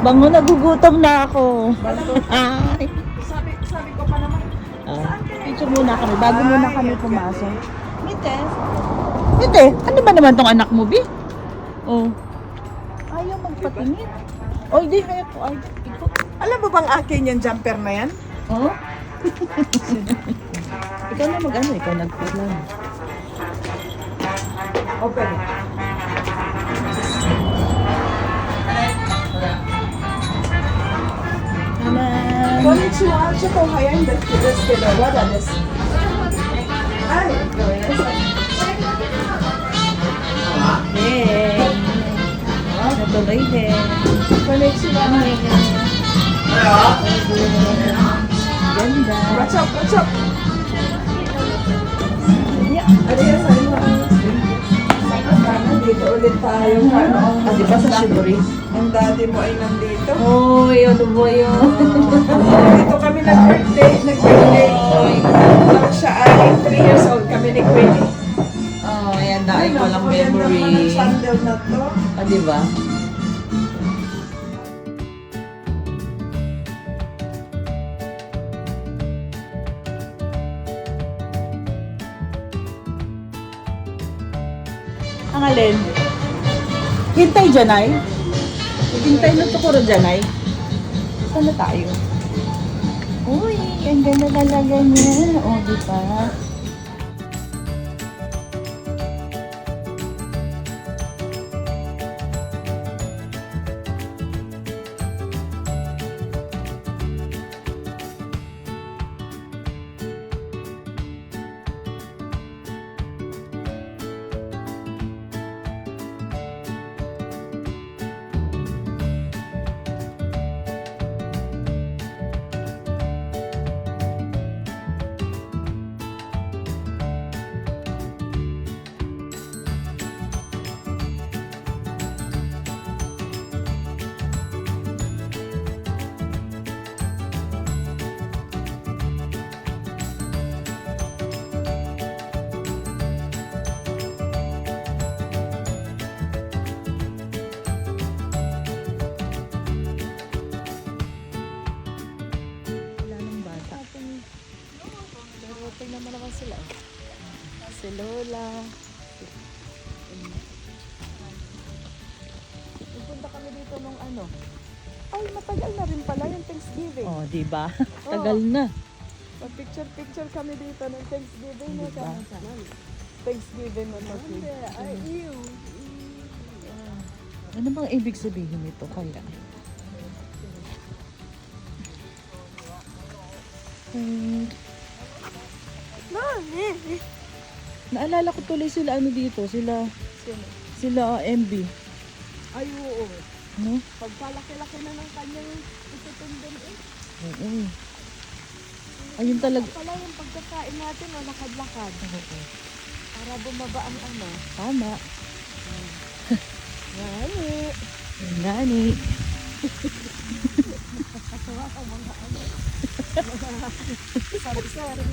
Bango, nagugutom na ako. Ay. Sabi ko pa naman. Picture muna kami, bago muna kami pumasok. Mites? Mite, ano ba naman tong anak mo, Bi? Oh. Ayaw magpatingin. Oh, hindi na ito. Ay, ito. Alam mo bang akin yung jumper na yan? Oh? Ikaw na mag-ano, ikaw nagpaplan. Open. Konnichiwa, choko hayain desu kedo, wada desu. Ay, Hey! Natuloy din. konnichiwa. Ganda. What's up, what's up? Yeah. Ariya, sabi mo. Dito ulit tayo. Ano? Di ba sa Shibori? Ang daddy mo ay nandito. Oh, yun po yun. Dito kami nag-birthday. Nung siya ay 3 years old kami ni Queenie. Oh, yan dahil ko lang Ganda naman ang memory. sandal na to. Ah, di ba? Ang alin? Hintay dyan ay. Hintay na tukuro dyan ay. Saan na tayo? Uy, ang ganda talaga niya. O, di ba? Wala nang bata. Pero tingnan mo naman sila. Si Lola. Nagpunta kami dito nung ano. Ay, matagal na rin pala yung Thanksgiving. Oh, di ba? Tagal na. Picture kami dito ng Thanksgiving na Diba? Thanksgiving na ay, ew. Ano bang ibig sabihin nito kaya? Naalala ko tuloy sila ano dito, sila MB. Ay, oo. No? Pagkalaki-laki na ng kanyang itutundin eh. Oo. Ayun talaga. Pala yung pagkakain natin o lakad-lakad. Oo. Para bumaba ang ano. Tama. Nani. Nani. Sabi-sabi.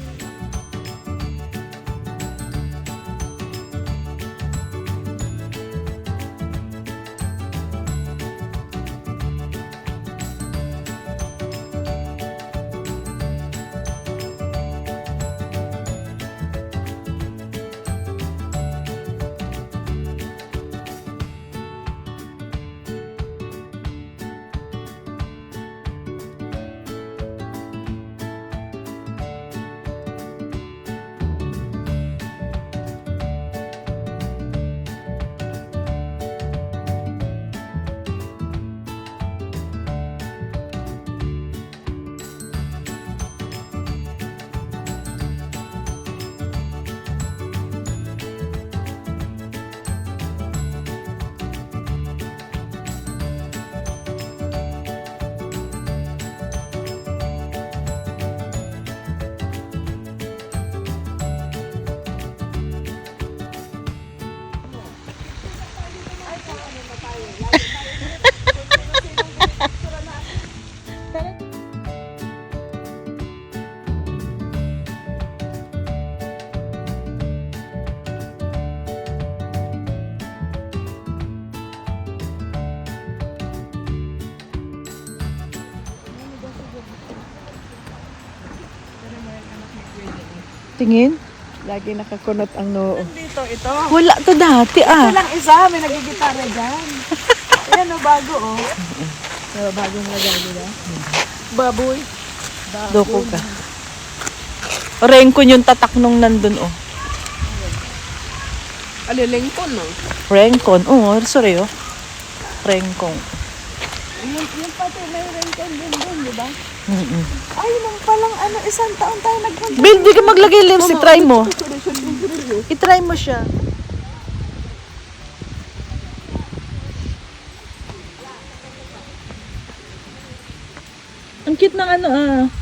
Tingin. Lagi nakakunot ang noo. Dito, ito. Wala to dati Ito lang isa, may nagigitara dyan. Ayan o, bago o. Bagong lagay nila. Baboy. Doko ka. Rengkon yung tatak nung nandun, oh. Alilingkon, no? Rengkon. Oo, sorry, oh. Rengkong. Yung pati may rengkon din doon, di ba? Mm-mm. Ay, nung palang isang taon tayo nagpunta. Bill, di ka maglagay lipstick. Try mo. I-try mo siya. Ang cute ng ano, ah.